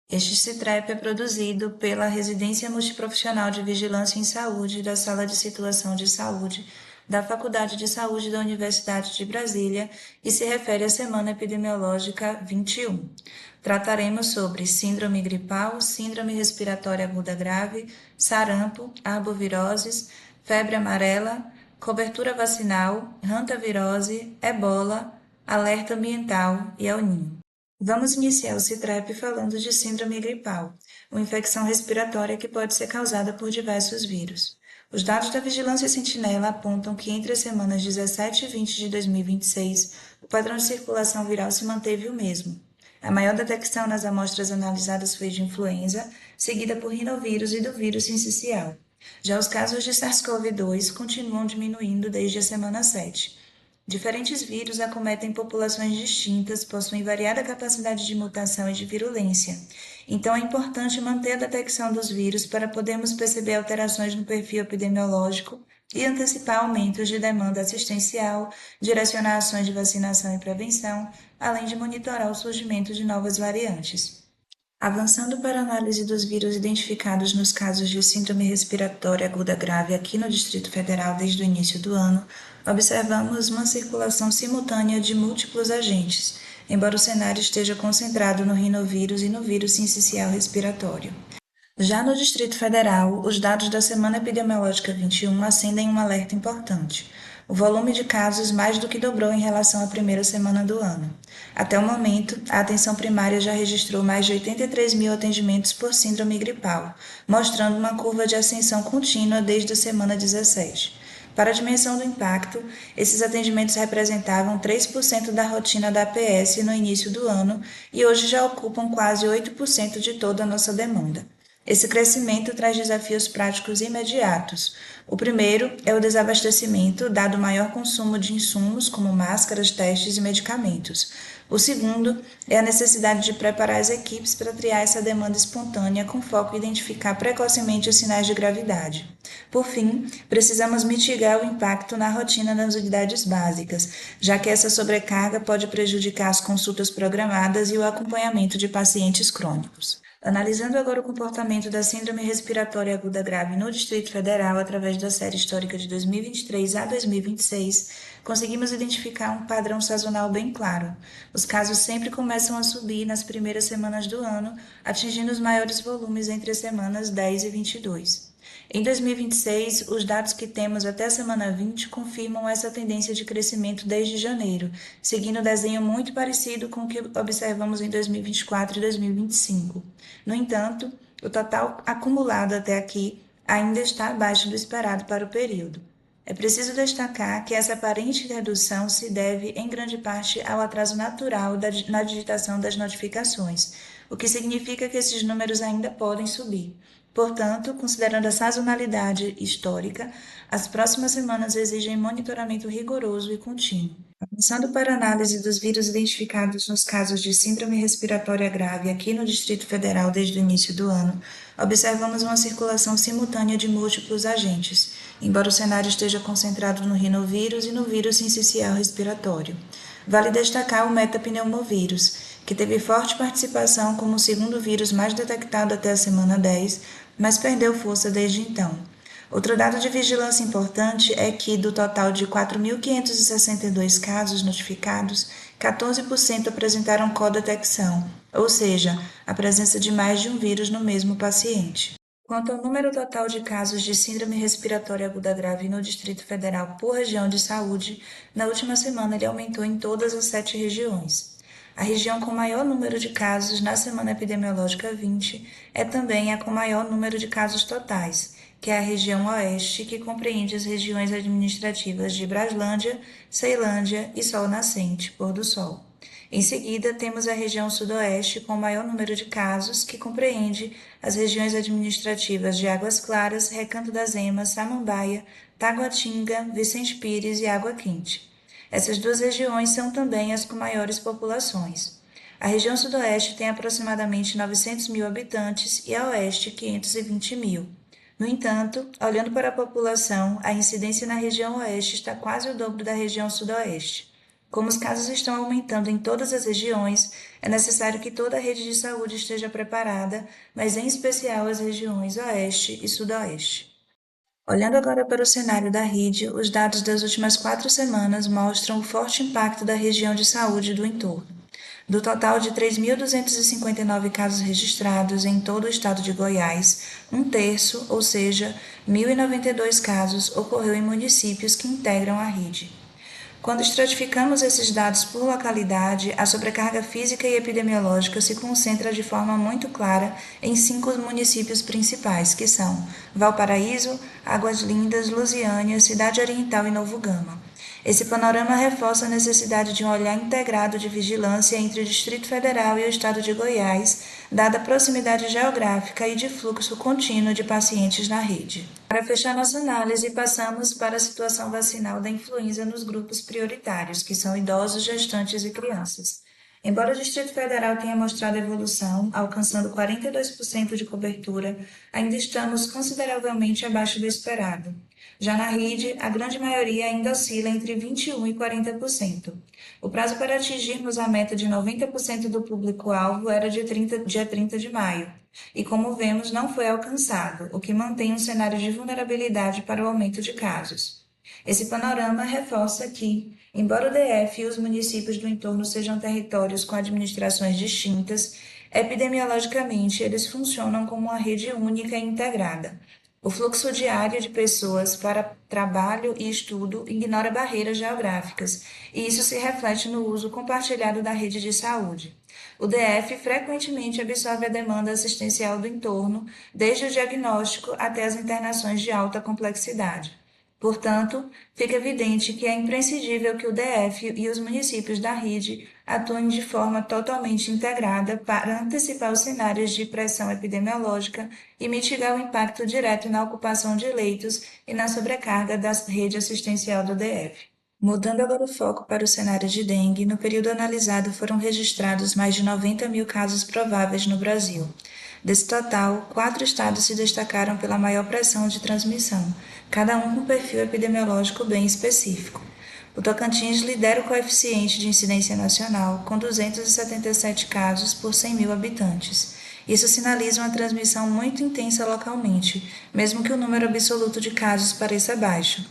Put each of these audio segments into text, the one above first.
Este CITREP é produzido pela Residência Multiprofissional de Vigilância em Saúde da Sala de Situação de Saúde da Faculdade de Saúde da Universidade de Brasília e se refere à Semana Epidemiológica 21. Trataremos sobre síndrome gripal, síndrome respiratória aguda grave, sarampo, arboviroses, febre amarela, cobertura vacinal, hantavirose, ebola, alerta ambiental e El Niño. Vamos iniciar o CITREP falando de síndrome gripal, uma infecção respiratória que pode ser causada por diversos vírus. Os dados da Vigilância Sentinela apontam que entre as semanas 17 e 20 de 2026, o padrão de circulação viral se manteve o mesmo. A maior detecção nas amostras analisadas foi de influenza, seguida por rinovírus e do vírus sincicial. Já os casos de SARS-CoV-2 continuam diminuindo desde a semana 7. Diferentes vírus acometem populações distintas, possuem variada capacidade de mutação e de virulência. Então, é importante manter a detecção dos vírus para podermos perceber alterações no perfil epidemiológico e antecipar aumentos de demanda assistencial, direcionar ações de vacinação e prevenção, além de monitorar o surgimento de novas variantes. Avançando para a análise dos vírus identificados nos casos de síndrome respiratória aguda grave aqui no Distrito Federal desde o início do ano, observamos uma circulação simultânea de múltiplos agentes, embora o cenário esteja concentrado no rinovírus e no vírus sincicial respiratório. Já no Distrito Federal, os dados da Semana Epidemiológica 21 acendem um alerta importante. O volume de casos mais do que dobrou em relação à primeira semana do ano. Até o momento, a atenção primária já registrou mais de 83 mil atendimentos por síndrome gripal, mostrando uma curva de ascensão contínua desde a semana 17. Para a dimensão do impacto, esses atendimentos representavam 3% da rotina da APS no início do ano e hoje já ocupam quase 8% de toda a nossa demanda. Esse crescimento traz desafios práticos imediatos. O primeiro é o desabastecimento, dado o maior consumo de insumos, como máscaras, testes e medicamentos. O segundo é a necessidade de preparar as equipes para triar essa demanda espontânea, com foco em identificar precocemente os sinais de gravidade. Por fim, precisamos mitigar o impacto na rotina das unidades básicas, já que essa sobrecarga pode prejudicar as consultas programadas e o acompanhamento de pacientes crônicos. Analisando agora o comportamento da síndrome respiratória aguda grave no Distrito Federal através da série histórica de 2023 a 2026, conseguimos identificar um padrão sazonal bem claro. Os casos sempre começam a subir nas primeiras semanas do ano, atingindo os maiores volumes entre as semanas 10 e 22. Em 2026, os dados que temos até a semana 20 confirmam essa tendência de crescimento desde janeiro, seguindo um desenho muito parecido com o que observamos em 2024 e 2025. No entanto, o total acumulado até aqui ainda está abaixo do esperado para o período. É preciso destacar que essa aparente redução se deve, em grande parte, ao atraso natural na digitação das notificações, o que significa que esses números ainda podem subir. Portanto, considerando a sazonalidade histórica, as próximas semanas exigem monitoramento rigoroso e contínuo. Avançando para a análise dos vírus identificados nos casos de síndrome respiratória grave aqui no Distrito Federal desde o início do ano, observamos uma circulação simultânea de múltiplos agentes, embora o cenário esteja concentrado no rinovírus e no vírus sincicial respiratório. Vale destacar o metapneumovírus, que teve forte participação como o segundo vírus mais detectado até a semana 10, mas perdeu força desde então. Outro dado de vigilância importante é que, do total de 4.562 casos notificados, 14% apresentaram codetecção, ou seja, a presença de mais de um vírus no mesmo paciente. Quanto ao número total de casos de síndrome respiratória aguda grave no Distrito Federal por região de saúde, na última semana ele aumentou em todas as 7 regiões. A região com maior número de casos na semana epidemiológica 20 é também a com maior número de casos totais, que é a região Oeste, que compreende as regiões administrativas de Braslândia, Ceilândia e Sol Nascente, Pôr do Sol. Em seguida, temos a região Sudoeste, com o maior número de casos, que compreende as regiões administrativas de Águas Claras, Recanto das Emas, Samambaia, Taguatinga, Vicente Pires e Água Quente. Essas duas regiões são também as com maiores populações. A região Sudoeste tem aproximadamente 900 mil habitantes e a Oeste 520 mil. No entanto, olhando para a população, a incidência na região Oeste está quase o dobro da região Sudoeste. Como os casos estão aumentando em todas as regiões, é necessário que toda a rede de saúde esteja preparada, mas em especial as regiões Oeste e Sudoeste. Olhando agora para o cenário da rede, os dados das últimas 4 semanas mostram o forte impacto da região de saúde do entorno. Do total de 3.259 casos registrados em todo o estado de Goiás, um terço, ou seja, 1.092 casos, ocorreu em municípios que integram a rede. Quando estratificamos esses dados por localidade, a sobrecarga física e epidemiológica se concentra de forma muito clara em 5 municípios principais, que são Valparaíso, Águas Lindas, Lusiânia, Cidade Oriental e Novo Gama. Esse panorama reforça a necessidade de um olhar integrado de vigilância entre o Distrito Federal e o Estado de Goiás, dada a proximidade geográfica e de fluxo contínuo de pacientes na rede. Para fechar nossa análise, passamos para a situação vacinal da influenza nos grupos prioritários, que são idosos, gestantes e crianças. Embora o Distrito Federal tenha mostrado evolução, alcançando 42% de cobertura, ainda estamos consideravelmente abaixo do esperado. Já na rede, a grande maioria ainda oscila entre 21% e 40%. O prazo para atingirmos a meta de 90% do público-alvo era dia 30 de maio, e como vemos, não foi alcançado, o que mantém um cenário de vulnerabilidade para o aumento de casos. Esse panorama reforça que, embora o DF e os municípios do entorno sejam territórios com administrações distintas, epidemiologicamente eles funcionam como uma rede única e integrada. O fluxo diário de pessoas para trabalho e estudo ignora barreiras geográficas, e isso se reflete no uso compartilhado da rede de saúde. O DF frequentemente absorve a demanda assistencial do entorno, desde o diagnóstico até as internações de alta complexidade. Portanto, fica evidente que é imprescindível que o DF e os municípios da rede atuem de forma totalmente integrada para antecipar os cenários de pressão epidemiológica e mitigar o impacto direto na ocupação de leitos e na sobrecarga da rede assistencial do DF. Mudando agora o foco para o cenário de dengue, no período analisado foram registrados mais de 90 mil casos prováveis no Brasil. Desse total, 4 estados se destacaram pela maior pressão de transmissão, cada um com perfil epidemiológico bem específico. O Tocantins lidera o coeficiente de incidência nacional, com 277 casos por 100 mil habitantes. Isso sinaliza uma transmissão muito intensa localmente, mesmo que o número absoluto de casos pareça baixo.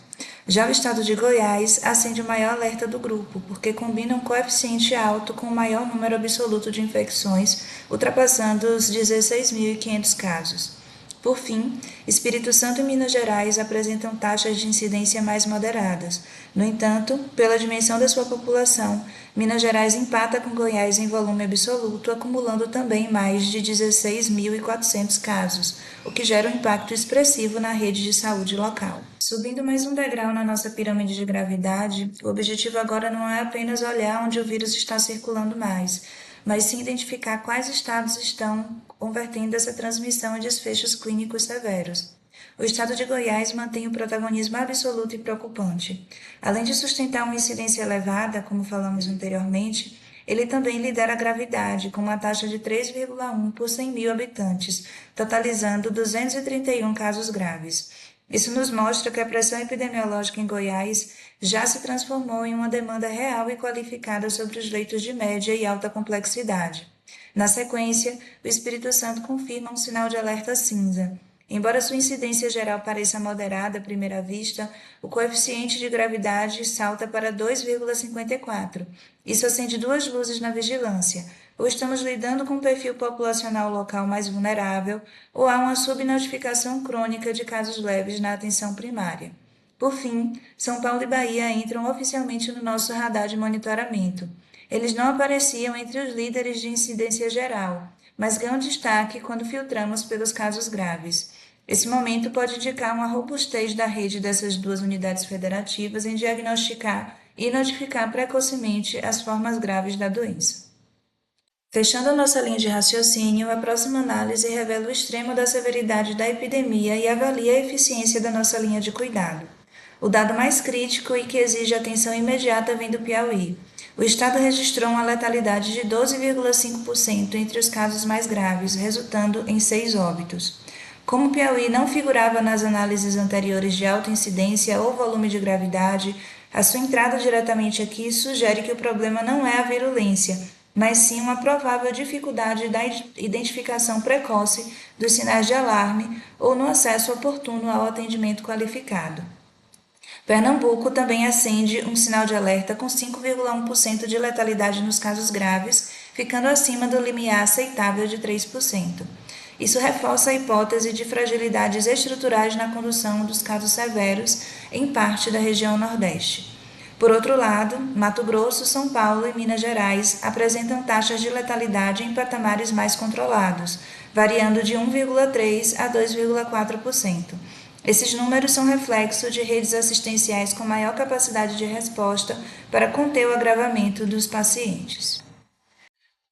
Já o estado de Goiás acende o maior alerta do grupo, porque combina um coeficiente alto com o maior número absoluto de infecções, ultrapassando os 16.500 casos. Por fim, Espírito Santo e Minas Gerais apresentam taxas de incidência mais moderadas. No entanto, pela dimensão da sua população, Minas Gerais empata com Goiás em volume absoluto, acumulando também mais de 16.400 casos, o que gera um impacto expressivo na rede de saúde local. Subindo mais um degrau na nossa pirâmide de gravidade, o objetivo agora não é apenas olhar onde o vírus está circulando mais, mas sim identificar quais estados estão convertendo essa transmissão em desfechos clínicos severos. O estado de Goiás mantém o protagonismo absoluto e preocupante. Além de sustentar uma incidência elevada, como falamos anteriormente, ele também lidera a gravidade, com uma taxa de 3,1 por 100 mil habitantes, totalizando 231 casos graves. Isso nos mostra que a pressão epidemiológica em Goiás já se transformou em uma demanda real e qualificada sobre os leitos de média e alta complexidade. Na sequência, o Espírito Santo confirma um sinal de alerta cinza. Embora sua incidência geral pareça moderada à primeira vista, o coeficiente de gravidade salta para 2,54. Isso acende duas luzes na vigilância. Ou estamos lidando com um perfil populacional local mais vulnerável, ou há uma subnotificação crônica de casos leves na atenção primária. Por fim, São Paulo e Bahia entram oficialmente no nosso radar de monitoramento. Eles não apareciam entre os líderes de incidência geral, mas ganham destaque quando filtramos pelos casos graves. Esse momento pode indicar uma robustez da rede dessas duas unidades federativas em diagnosticar e notificar precocemente as formas graves da doença. Fechando a nossa linha de raciocínio, a próxima análise revela o extremo da severidade da epidemia e avalia a eficiência da nossa linha de cuidado. O dado mais crítico e que exige atenção imediata vem do Piauí. O estado registrou uma letalidade de 12,5% entre os casos mais graves, resultando em 6 óbitos. Como o Piauí não figurava nas análises anteriores de alta incidência ou volume de gravidade, A sua entrada diretamente aqui sugere que o problema não é a virulência, mas sim uma provável dificuldade da identificação precoce dos sinais de alarme ou no acesso oportuno ao atendimento qualificado. Pernambuco também acende um sinal de alerta com 5,1% de letalidade nos casos graves, ficando acima do limiar aceitável de 3%. Isso reforça a hipótese de fragilidades estruturais na condução dos casos severos em parte da região Nordeste. Por outro lado, Mato Grosso, São Paulo e Minas Gerais apresentam taxas de letalidade em patamares mais controlados, variando de 1,3% a 2,4%. Esses números são reflexo de redes assistenciais com maior capacidade de resposta para conter o agravamento dos pacientes.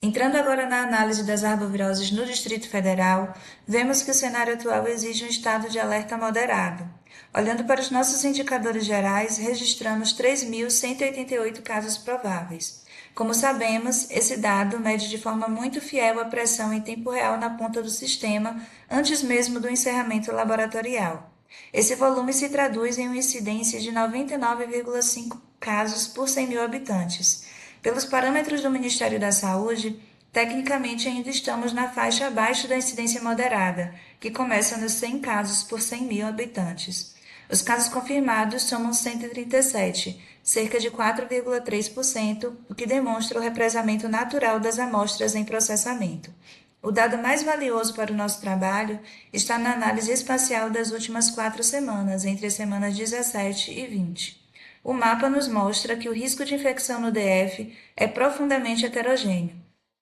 Entrando agora na análise das arboviroses no Distrito Federal, vemos que o cenário atual exige um estado de alerta moderado. Olhando para os nossos indicadores gerais, registramos 3.188 casos prováveis. Como sabemos, esse dado mede de forma muito fiel a pressão em tempo real na ponta do sistema, antes mesmo do encerramento laboratorial. Esse volume se traduz em uma incidência de 99,5 casos por 100 mil habitantes. Pelos parâmetros do Ministério da Saúde, tecnicamente ainda estamos na faixa abaixo da incidência moderada, que começa nos 100 casos por 100 mil habitantes. Os casos confirmados somam 137, cerca de 4,3%, o que demonstra o represamento natural das amostras em processamento. O dado mais valioso para o nosso trabalho está na análise espacial das últimas 4 semanas, entre as semanas 17 e 20. O mapa nos mostra que o risco de infecção no DF é profundamente heterogêneo.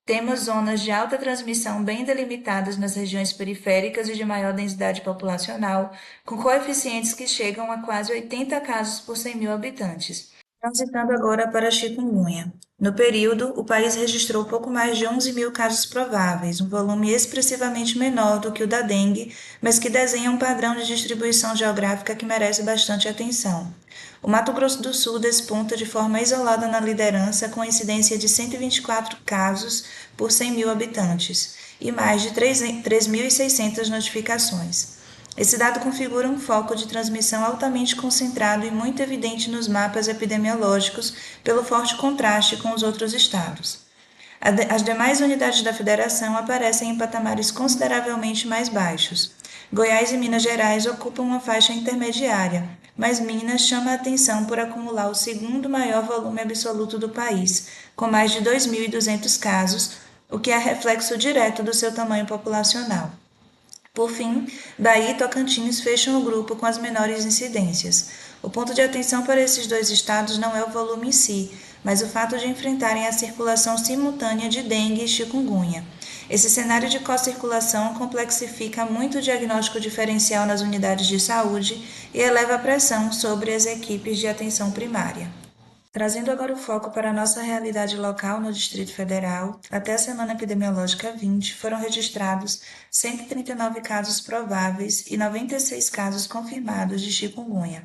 Temos zonas de alta transmissão bem delimitadas nas regiões periféricas e de maior densidade populacional, com coeficientes que chegam a quase 80 casos por 100 mil habitantes. Transitando agora para a chikungunya. No período, o país registrou pouco mais de 11 mil casos prováveis, um volume expressivamente menor do que o da dengue, mas que desenha um padrão de distribuição geográfica que merece bastante atenção. O Mato Grosso do Sul desponta de forma isolada na liderança, com incidência de 124 casos por 100 mil habitantes e mais de 3.600 notificações. Esse dado configura um foco de transmissão altamente concentrado e muito evidente nos mapas epidemiológicos pelo forte contraste com os outros estados. As demais unidades da federação aparecem em patamares consideravelmente mais baixos. Goiás e Minas Gerais ocupam uma faixa intermediária, mas Minas chama a atenção por acumular o segundo maior volume absoluto do país, com mais de 2.200 casos, o que é reflexo direto do seu tamanho populacional. Por fim, Bahia e Tocantins fecham o grupo com as menores incidências. O ponto de atenção para esses dois estados não é o volume em si, mas o fato de enfrentarem a circulação simultânea de dengue e chikungunya. Esse cenário de co-circulação complexifica muito o diagnóstico diferencial nas unidades de saúde e eleva a pressão sobre as equipes de atenção primária. Trazendo agora o foco para a nossa realidade local no Distrito Federal, até a semana epidemiológica 20, foram registrados 139 casos prováveis e 96 casos confirmados de chikungunya.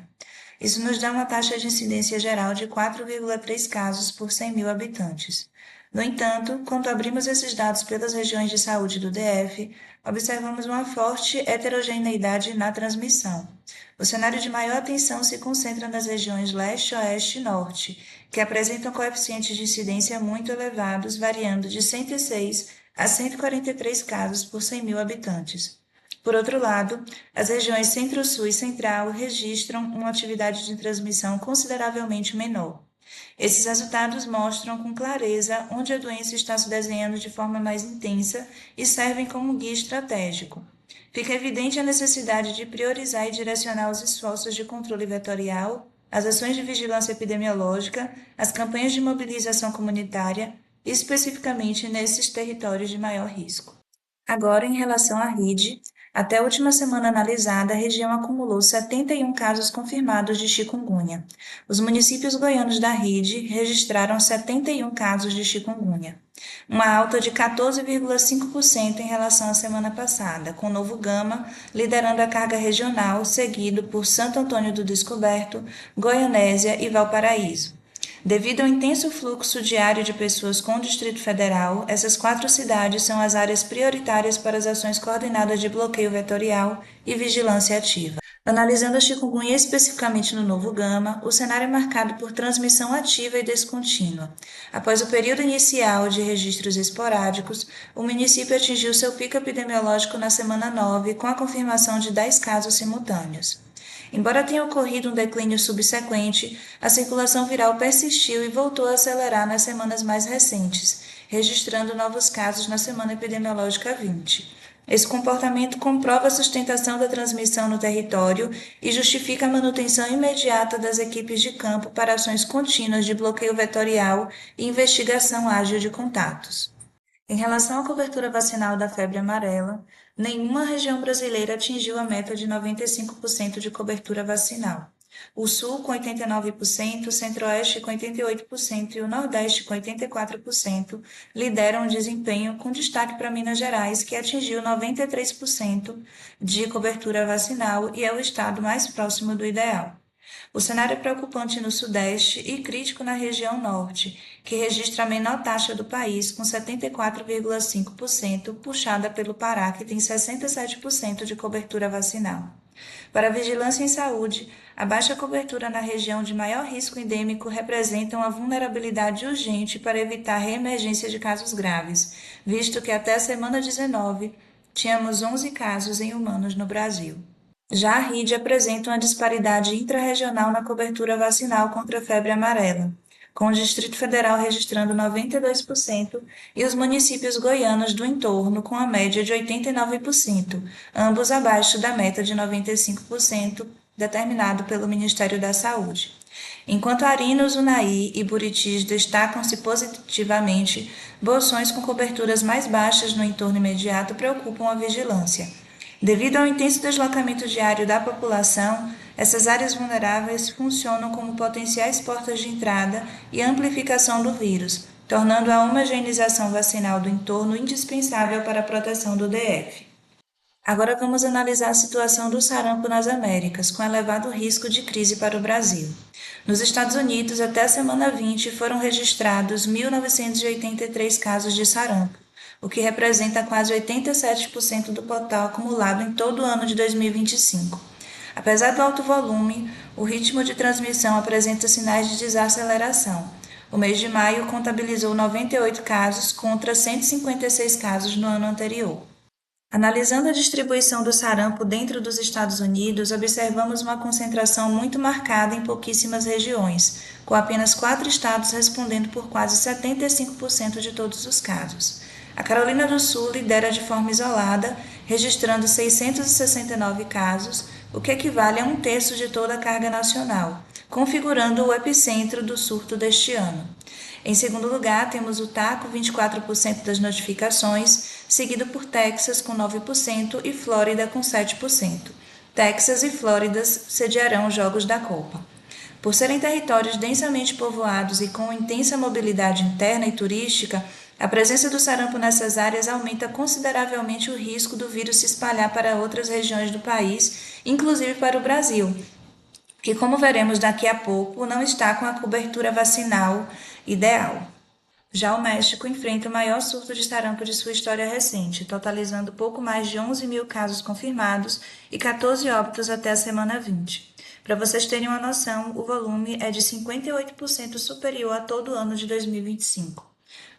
Isso nos dá uma taxa de incidência geral de 4,3 casos por 100 mil habitantes. No entanto, quando abrimos esses dados pelas regiões de saúde do DF, observamos uma forte heterogeneidade na transmissão. O cenário de maior atenção se concentra nas regiões leste, oeste e norte, que apresentam coeficientes de incidência muito elevados, variando de 106 a 143 casos por 100 mil habitantes. Por outro lado, as regiões centro-sul e central registram uma atividade de transmissão consideravelmente menor. Esses resultados mostram com clareza onde a doença está se desenhando de forma mais intensa e servem como guia estratégico. Fica evidente a necessidade de priorizar e direcionar os esforços de controle vetorial, as ações de vigilância epidemiológica, as campanhas de mobilização comunitária, especificamente nesses territórios de maior risco. Agora, em relação à rede, até a última semana analisada, a região acumulou 71 casos confirmados de chikungunya. Os municípios goianos da rede registraram 71 casos de chikungunya, uma alta de 14,5% em relação à semana passada, com Novo Gama liderando a carga regional, seguido por Santo Antônio do Descoberto, Goianésia e Valparaíso. Devido ao intenso fluxo diário de pessoas com o Distrito Federal, essas 4 cidades são as áreas prioritárias para as ações coordenadas de bloqueio vetorial e vigilância ativa. Analisando a chikungunya especificamente no Novo Gama, o cenário é marcado por transmissão ativa e descontínua. Após o período inicial de registros esporádicos, o município atingiu seu pico epidemiológico na semana 9, com a confirmação de 10 casos simultâneos. Embora tenha ocorrido um declínio subsequente, a circulação viral persistiu e voltou a acelerar nas semanas mais recentes, registrando novos casos na semana epidemiológica 20. Esse comportamento comprova a sustentação da transmissão no território e justifica a manutenção imediata das equipes de campo para ações contínuas de bloqueio vetorial e investigação ágil de contatos. Em relação à cobertura vacinal da febre amarela, nenhuma região brasileira atingiu a meta de 95% de cobertura vacinal. O Sul com 89%, o Centro-Oeste com 88% e o Nordeste com 84% lideram o desempenho, com destaque para Minas Gerais, que atingiu 93% de cobertura vacinal e é o estado mais próximo do ideal. O cenário é preocupante no Sudeste e crítico na região Norte, que registra a menor taxa do país, com 74,5%, puxada pelo Pará, que tem 67% de cobertura vacinal. Para a vigilância em saúde, a baixa cobertura na região de maior risco endêmico representa uma vulnerabilidade urgente para evitar a reemergência de casos graves, visto que até a semana 19 tínhamos 11 casos em humanos no Brasil. Já a rede apresenta uma disparidade intrarregional na cobertura vacinal contra a febre amarela, com o Distrito Federal registrando 92% e os municípios goianos do entorno com a média de 89%, ambos abaixo da meta de 95% determinado pelo Ministério da Saúde. Enquanto Arinos, Unai e Buritis destacam-se positivamente, bolsões com coberturas mais baixas no entorno imediato preocupam a vigilância. Devido ao intenso deslocamento diário da população, essas áreas vulneráveis funcionam como potenciais portas de entrada e amplificação do vírus, tornando a homogeneização vacinal do entorno indispensável para a proteção do DF. Agora vamos analisar a situação do sarampo nas Américas, com elevado risco de crise para o Brasil. Nos Estados Unidos, até a semana 20, foram registrados 1.983 casos de sarampo, o que representa quase 87% do total acumulado em todo o ano de 2025. Apesar do alto volume, o ritmo de transmissão apresenta sinais de desaceleração. O mês de maio contabilizou 98 casos contra 156 casos no ano anterior. Analisando a distribuição do sarampo dentro dos Estados Unidos, observamos uma concentração muito marcada em pouquíssimas regiões, com apenas 4 estados respondendo por quase 75% de todos os casos. A Carolina do Sul lidera de forma isolada, registrando 669 casos, o que equivale a 1/3 de toda a carga nacional, configurando o epicentro do surto deste ano. Em segundo lugar, temos Utah com 24% das notificações, seguido por Texas com 9% e Flórida com 7%. Texas e Flórida sediarão os Jogos da Copa. Por serem territórios densamente povoados e com intensa mobilidade interna e turística, a presença do sarampo nessas áreas aumenta consideravelmente o risco do vírus se espalhar para outras regiões do país, inclusive para o Brasil, que, como veremos daqui a pouco, não está com a cobertura vacinal ideal. Já o México enfrenta o maior surto de sarampo de sua história recente, totalizando pouco mais de 11 mil casos confirmados e 14 óbitos até a semana 20. Para vocês terem uma noção, o volume é de 58% superior a todo o ano de 2025.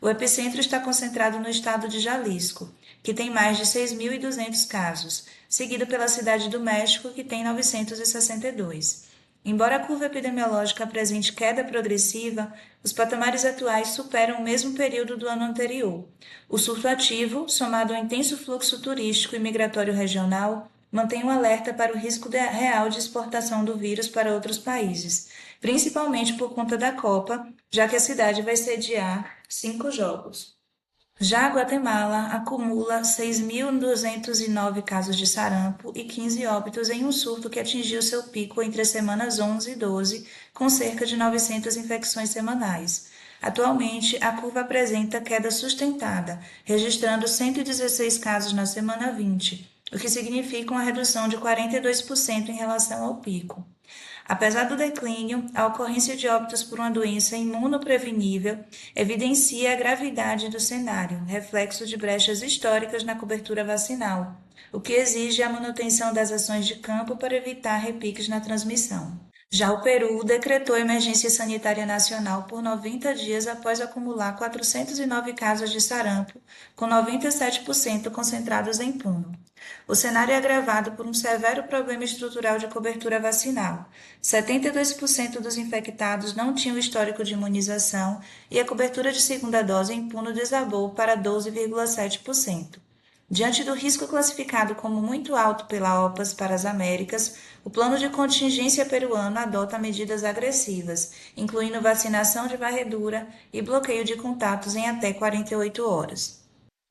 O epicentro está concentrado no estado de Jalisco, que tem mais de 6.200 casos, seguido pela cidade do México, que tem 962. Embora a curva epidemiológica apresente queda progressiva, os patamares atuais superam o mesmo período do ano anterior. O surto ativo, somado ao intenso fluxo turístico e migratório regional, mantém um alerta para o risco real de exportação do vírus para outros países, principalmente por conta da Copa, já que a cidade vai sediar 5 jogos. Já a Guatemala acumula 6.209 casos de sarampo e 15 óbitos em um surto que atingiu seu pico entre as semanas 11 e 12, com cerca de 900 infecções semanais. Atualmente, a curva apresenta queda sustentada, registrando 116 casos na semana 20, o que significa uma redução de 42% em relação ao pico. Apesar do declínio, a ocorrência de óbitos por uma doença imunoprevenível evidencia a gravidade do cenário, reflexo de brechas históricas na cobertura vacinal, o que exige a manutenção das ações de campo para evitar repiques na transmissão. Já o Peru decretou emergência sanitária nacional por 90 dias após acumular 409 casos de sarampo, com 97% concentrados em Puno. O cenário é agravado por um severo problema estrutural de cobertura vacinal. 72% dos infectados não tinham histórico de imunização e a cobertura de segunda dose em Puno desabou para 12,7%. Diante do risco classificado como muito alto pela OPAS para as Américas, o plano de contingência peruano adota medidas agressivas, incluindo vacinação de varredura e bloqueio de contatos em até 48 horas.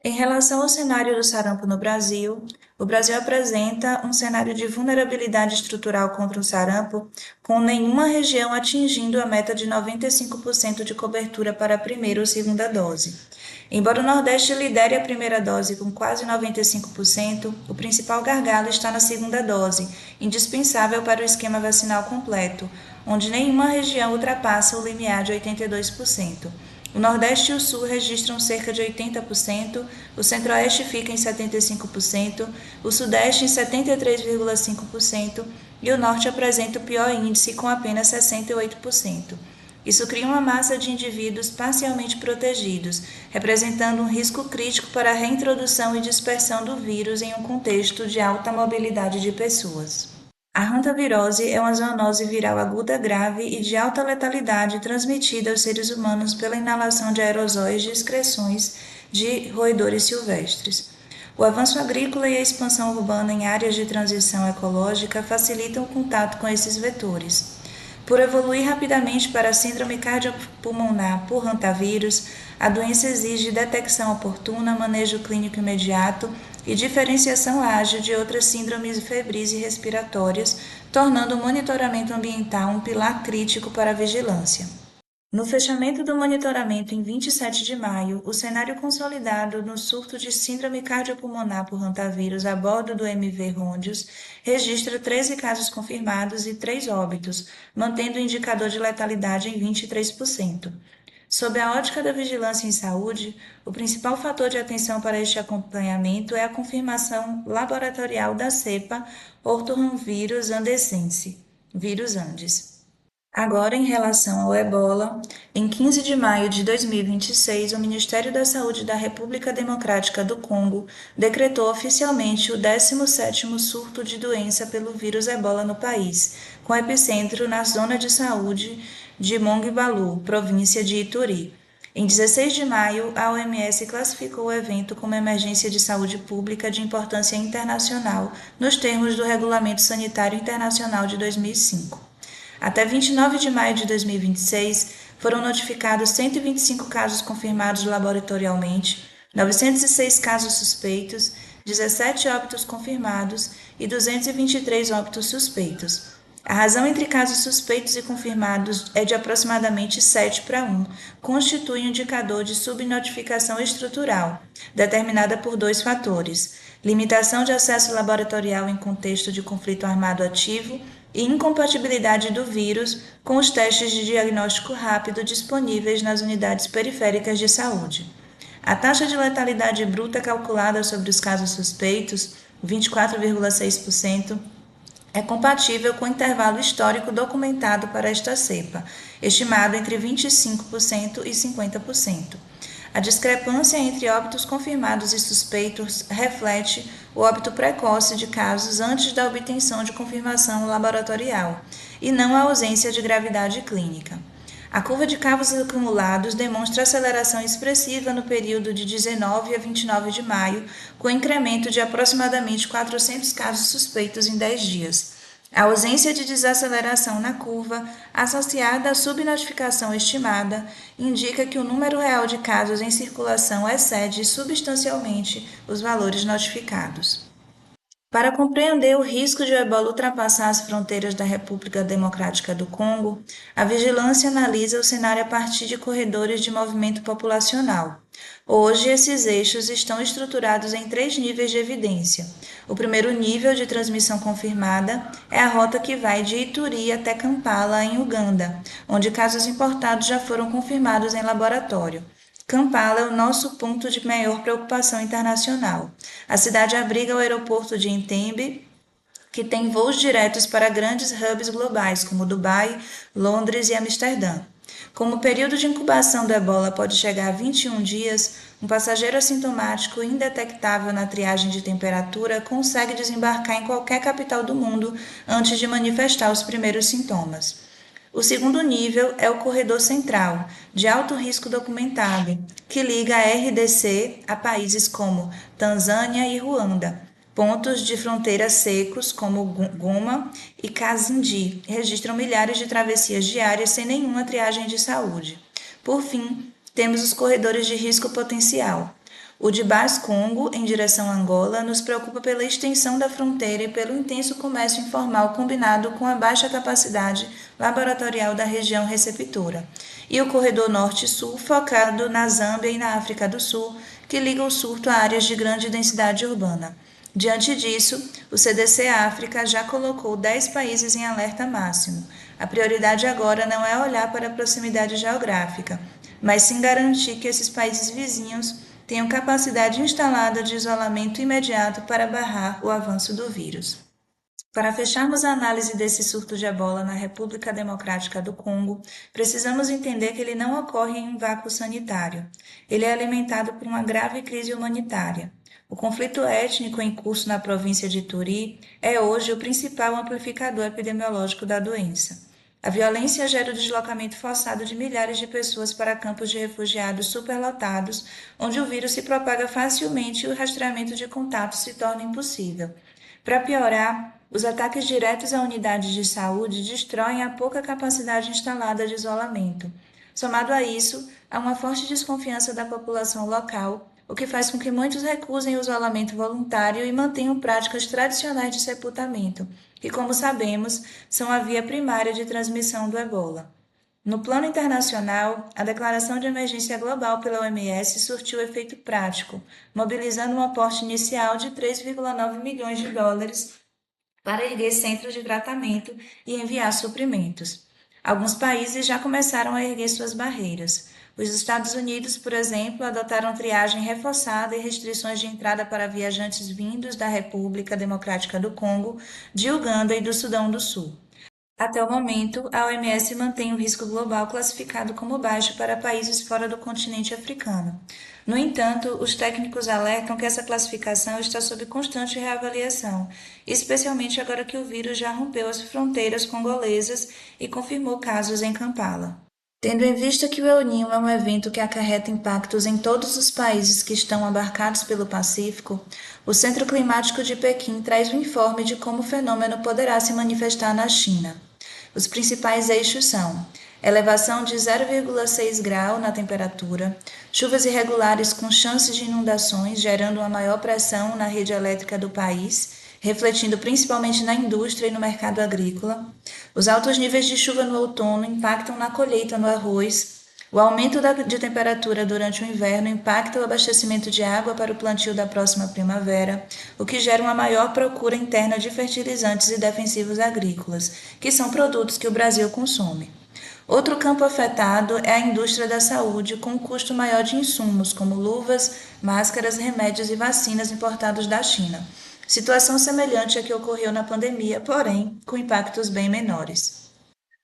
Em relação ao cenário do sarampo no Brasil, o Brasil apresenta um cenário de vulnerabilidade estrutural contra o sarampo, com nenhuma região atingindo a meta de 95% de cobertura para a primeira ou segunda dose. Embora o Nordeste lidere a primeira dose com quase 95%, o principal gargalo está na segunda dose, indispensável para o esquema vacinal completo, onde nenhuma região ultrapassa o limiar de 82%. O Nordeste e o Sul registram cerca de 80%, o Centro-Oeste fica em 75%, o Sudeste em 73,5% e o Norte apresenta o pior índice com apenas 68%. Isso cria uma massa de indivíduos parcialmente protegidos, representando um risco crítico para a reintrodução e dispersão do vírus em um contexto de alta mobilidade de pessoas. A hantavirose é uma zoonose viral aguda grave e de alta letalidade transmitida aos seres humanos pela inalação de aerosóis de excreções de roedores silvestres. O avanço agrícola e a expansão urbana em áreas de transição ecológica facilitam o contato com esses vetores. Por evoluir rapidamente para a síndrome cardiopulmonar por hantavírus, a doença exige detecção oportuna, manejo clínico imediato e diferenciação ágil de outras síndromes febris e respiratórias, tornando o monitoramento ambiental um pilar crítico para a vigilância. No fechamento do monitoramento em 27 de maio, o cenário consolidado no surto de síndrome cardiopulmonar por hantavírus a bordo do MV Rondius registra 13 casos confirmados e 3 óbitos, mantendo o indicador de letalidade em 23%. Sob a ótica da vigilância em saúde, o principal fator de atenção para este acompanhamento é a confirmação laboratorial da cepa ortohanvírus andesense, vírus Andes. Agora, em relação ao ebola, em 15 de maio de 2026, o Ministério da Saúde da República Democrática do Congo decretou oficialmente o 17º surto de doença pelo vírus ebola no país, com epicentro na zona de saúde de Mongbalu, província de Ituri. Em 16 de maio, a OMS classificou o evento como emergência de saúde pública de importância internacional, nos termos do Regulamento Sanitário Internacional de 2005. Até 29 de maio de 2026, foram notificados 125 casos confirmados laboratorialmente, 906 casos suspeitos, 17 óbitos confirmados e 223 óbitos suspeitos. A razão entre casos suspeitos e confirmados é de aproximadamente 7:1, constitui um indicador de subnotificação estrutural, determinada por 2 fatores: limitação de acesso laboratorial em contexto de conflito armado ativo e incompatibilidade do vírus com os testes de diagnóstico rápido disponíveis nas unidades periféricas de saúde. A taxa de letalidade bruta calculada sobre os casos suspeitos, 24,6%, é compatível com o intervalo histórico documentado para esta cepa, estimado entre 25% e 50%. A discrepância entre óbitos confirmados e suspeitos reflete o óbito precoce de casos antes da obtenção de confirmação laboratorial, e não a ausência de gravidade clínica. A curva de casos acumulados demonstra aceleração expressiva no período de 19 a 29 de maio, com incremento de aproximadamente 400 casos suspeitos em 10 dias. A ausência de desaceleração na curva, associada à subnotificação estimada, indica que o número real de casos em circulação excede substancialmente os valores notificados. Para compreender o risco de o ebola ultrapassar as fronteiras da República Democrática do Congo, a vigilância analisa o cenário a partir de corredores de movimento populacional. Hoje, esses eixos estão estruturados em três níveis de evidência. O primeiro nível de transmissão confirmada é a rota que vai de Ituri até Kampala, em Uganda, onde casos importados já foram confirmados em laboratório. Kampala é o nosso ponto de maior preocupação internacional. A cidade abriga o aeroporto de Entebbe, que tem voos diretos para grandes hubs globais, como Dubai, Londres e Amsterdã. Como o período de incubação do ebola pode chegar a 21 dias, um passageiro assintomático indetectável na triagem de temperatura consegue desembarcar em qualquer capital do mundo antes de manifestar os primeiros sintomas. O segundo nível é o corredor central, de alto risco documentado, que liga a RDC a países como Tanzânia e Ruanda. Pontos de fronteira secos, como Goma e Kazindi, registram milhares de travessias diárias sem nenhuma triagem de saúde. Por fim, temos os corredores de risco potencial. O de Bas-Congo, em direção a Angola, nos preocupa pela extensão da fronteira e pelo intenso comércio informal combinado com a baixa capacidade laboratorial da região receptora. E o corredor norte-sul, focado na Zâmbia e na África do Sul, que liga o surto a áreas de grande densidade urbana. Diante disso, o CDC África já colocou 10 países em alerta máximo. A prioridade agora não é olhar para a proximidade geográfica, mas sim garantir que esses países vizinhos tenham capacidade instalada de isolamento imediato para barrar o avanço do vírus. Para fecharmos a análise desse surto de ebola na República Democrática do Congo, precisamos entender que ele não ocorre em um vácuo sanitário. Ele é alimentado por uma grave crise humanitária. O conflito étnico em curso na província de Ituri é hoje o principal amplificador epidemiológico da doença. A violência gera o deslocamento forçado de milhares de pessoas para campos de refugiados superlotados, onde o vírus se propaga facilmente e o rastreamento de contatos se torna impossível. Para piorar, os ataques diretos a unidades de saúde destroem a pouca capacidade instalada de isolamento. Somado a isso, há uma forte desconfiança da população local, o que faz com que muitos recusem o isolamento voluntário e mantenham práticas tradicionais de sepultamento, que, como sabemos, são a via primária de transmissão do ebola. No plano internacional, a declaração de emergência global pela OMS surtiu efeito prático, mobilizando um aporte inicial de 3,9 milhões de dólares para erguer centros de tratamento e enviar suprimentos. Alguns países já começaram a erguer suas barreiras. Os Estados Unidos, por exemplo, adotaram triagem reforçada e restrições de entrada para viajantes vindos da República Democrática do Congo, de Uganda e do Sudão do Sul. Até o momento, a OMS mantém o risco global classificado como baixo para países fora do continente africano. No entanto, os técnicos alertam que essa classificação está sob constante reavaliação, especialmente agora que o vírus já rompeu as fronteiras congolesas e confirmou casos em Kampala. Tendo em vista que o El Niño é um evento que acarreta impactos em todos os países que estão abarcados pelo Pacífico, o Centro Climático de Pequim traz um informe de como o fenômeno poderá se manifestar na China. Os principais eixos são elevação de 0,6 grau na temperatura, chuvas irregulares com chances de inundações, gerando uma maior pressão na rede elétrica do país, refletindo principalmente na indústria e no mercado agrícola. Os altos níveis de chuva no outono impactam na colheita no arroz. O aumento de temperatura durante o inverno impacta o abastecimento de água para o plantio da próxima primavera, o que gera uma maior procura interna de fertilizantes e defensivos agrícolas, que são produtos que o Brasil consome. Outro campo afetado é a indústria da saúde, com um custo maior de insumos, como luvas, máscaras, remédios e vacinas importados da China. Situação semelhante à que ocorreu na pandemia, porém, com impactos bem menores.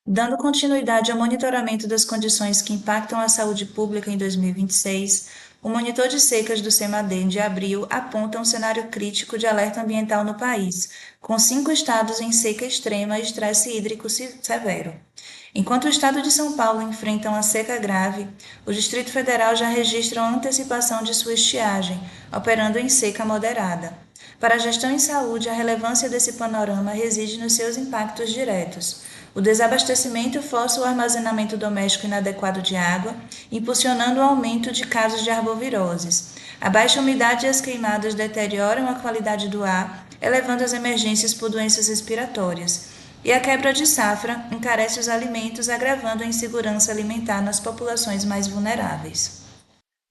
Dando continuidade ao monitoramento das condições que impactam a saúde pública em 2026, o monitor de secas do CEMADEM de abril aponta um cenário crítico de alerta ambiental no país, com 5 estados em seca extrema e estresse hídrico severo. Enquanto o estado de São Paulo enfrenta uma seca grave, o Distrito Federal já registra uma antecipação de sua estiagem, operando em seca moderada. Para a gestão em saúde, a relevância desse panorama reside nos seus impactos diretos. O desabastecimento força o armazenamento doméstico inadequado de água, impulsionando o aumento de casos de arboviroses. A baixa umidade e as queimadas deterioram a qualidade do ar, elevando as emergências por doenças respiratórias. E a quebra de safra encarece os alimentos, agravando a insegurança alimentar nas populações mais vulneráveis.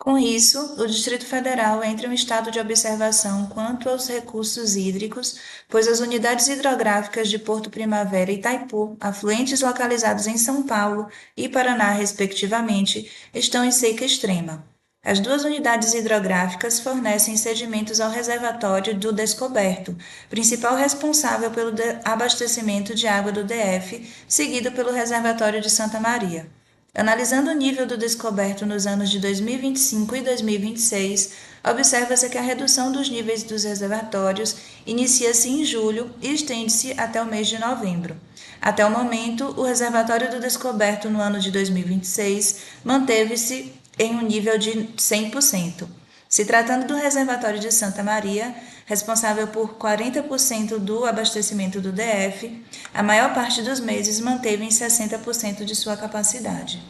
Com isso, o Distrito Federal entra em um estado de observação quanto aos recursos hídricos, pois as unidades hidrográficas de Porto Primavera e Itaipu, afluentes localizados em São Paulo e Paraná, respectivamente, estão em seca extrema. As duas unidades hidrográficas fornecem sedimentos ao reservatório do Descoberto, principal responsável pelo abastecimento de água do DF, seguido pelo reservatório de Santa Maria. Analisando o nível do descoberto nos anos de 2025 e 2026, observa-se que a redução dos níveis dos reservatórios inicia-se em julho e estende-se até o mês de novembro. Até o momento, o reservatório do descoberto no ano de 2026 manteve-se em um nível de 100%. Se tratando do reservatório de Santa Maria, responsável por 40% do abastecimento do DF, a maior parte dos meses manteve em 60% de sua capacidade.